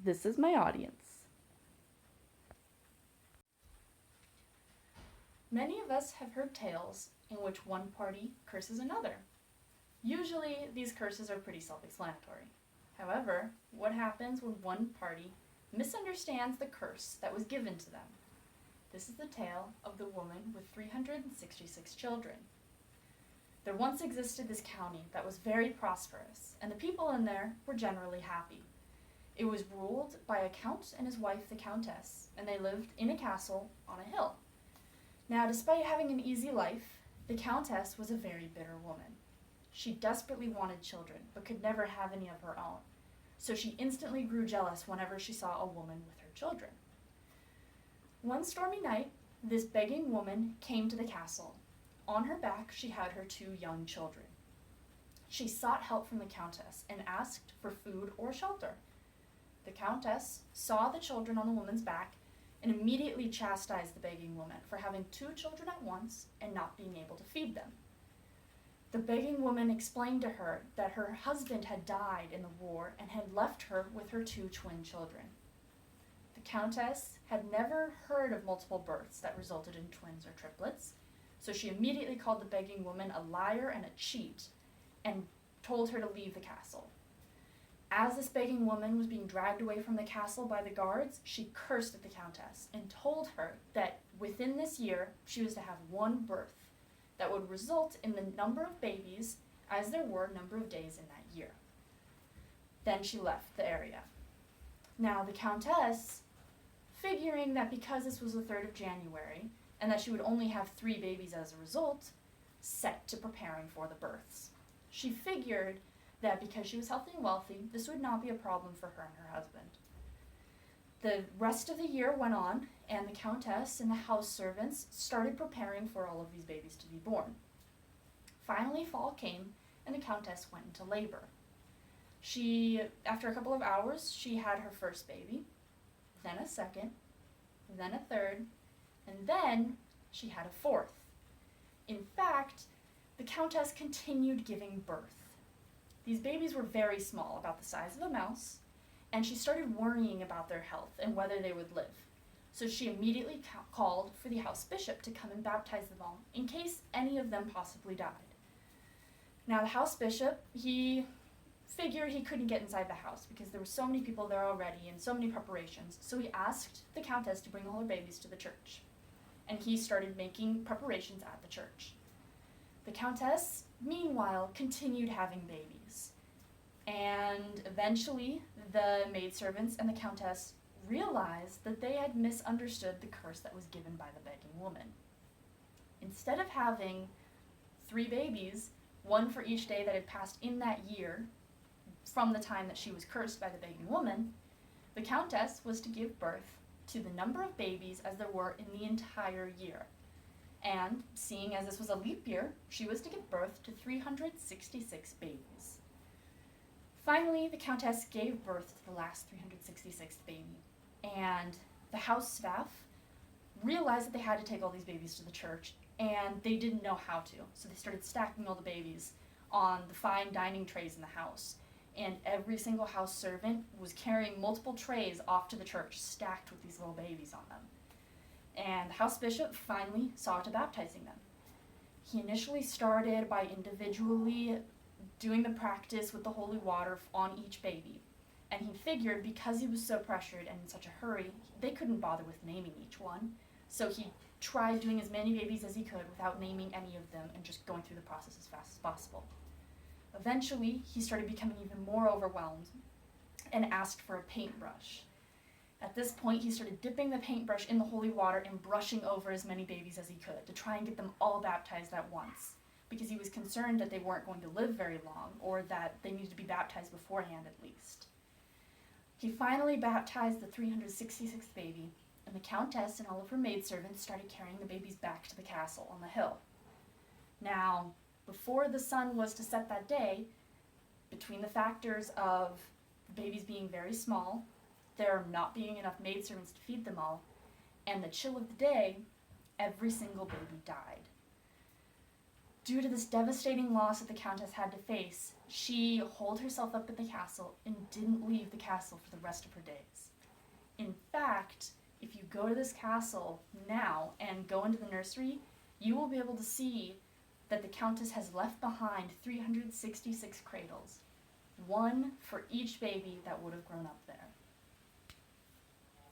This is my audience. Many of us have heard tales in which one party curses another. Usually, these curses are pretty self-explanatory. However, what happens when one party misunderstands the curse that was given to them? This is the tale of the woman with 366 children. There once existed this county that was very prosperous, and the people in there were generally happy. It was ruled by a count and his wife, the countess, and they lived in a castle on a hill. Now, despite having an easy life, the countess was a very bitter woman. She desperately wanted children, but could never have any of her own. So she instantly grew jealous whenever she saw a woman with her children. One stormy night, this begging woman came to the castle. On her back, she had her 2 young children. She sought help from the countess and asked for food or shelter. The countess saw the children on the woman's back and immediately chastised the begging woman for having 2 children at once and not being able to feed them. The begging woman explained to her that her husband had died in the war and had left her with her 2 twin children. The countess had never heard of multiple births that resulted in twins or triplets, so she immediately called the begging woman a liar and a cheat and told her to leave the castle. As this begging woman was being dragged away from the castle by the guards, she cursed at the countess and told her that within this year she was to have 1 birth that would result in the number of babies as there were number of days in that year. Then she left the area. Now the countess, figuring that because this was the 3rd of January and that she would only have 3 babies as a result, set to preparing for the births. She figured that because she was healthy and wealthy, this would not be a problem for her and her husband. The rest of the year went on, and the countess and the house servants started preparing for all of these babies to be born. Finally, fall came, and the countess went into labor. After a couple of hours, she had her first baby, then a second, then a third, and then she had a 4th. In fact, the countess continued giving birth. These babies were very small, about the size of a mouse, and she started worrying about their health and whether they would live. So she immediately called for the house bishop to come and baptize them all, in case any of them possibly died. Now the house bishop, he figured he couldn't get inside the house because there were so many people there already and so many preparations, so he asked the countess to bring all her babies to the church. And he started making preparations at the church. The countess, meanwhile, continued having babies. And eventually, the maidservants and the countess realized that they had misunderstood the curse that was given by the begging woman. Instead of having 3 babies, 1 for each day that had passed in that year, from the time that she was cursed by the begging woman, the countess was to give birth to the number of babies as there were in the entire year. And, seeing as this was a leap year, she was to give birth to 366 babies. Finally, the countess gave birth to the last 366th baby, and the house staff realized that they had to take all these babies to the church, and they didn't know how to, so they started stacking all the babies on the fine dining trays in the house, and every single house servant was carrying multiple trays off to the church stacked with these little babies on them. And the house bishop finally saw to baptizing them. He initially started by individually doing the practice with the holy water on each baby. And he figured because he was so pressured and in such a hurry, they couldn't bother with naming each one. So he tried doing as many babies as he could without naming any of them and just going through the process as fast as possible. Eventually, he started becoming even more overwhelmed and asked for a paintbrush. At this point, he started dipping the paintbrush in the holy water and brushing over as many babies as he could to try and get them all baptized at once, because he was concerned that they weren't going to live very long or that they needed to be baptized beforehand at least. He finally baptized the 366th baby, and the countess and all of her maidservants started carrying the babies back to the castle on the hill. Now, before the sun was to set that day, between the factors of the babies being very small, there not being enough maidservants to feed them all, and the chill of the day, every single baby died. Due to this devastating loss that the Countess had to face, she holed herself up at the castle and didn't leave the castle for the rest of her days. In fact, if you go to this castle now and go into the nursery, you will be able to see that the Countess has left behind 366 cradles, one for each baby that would have grown up there.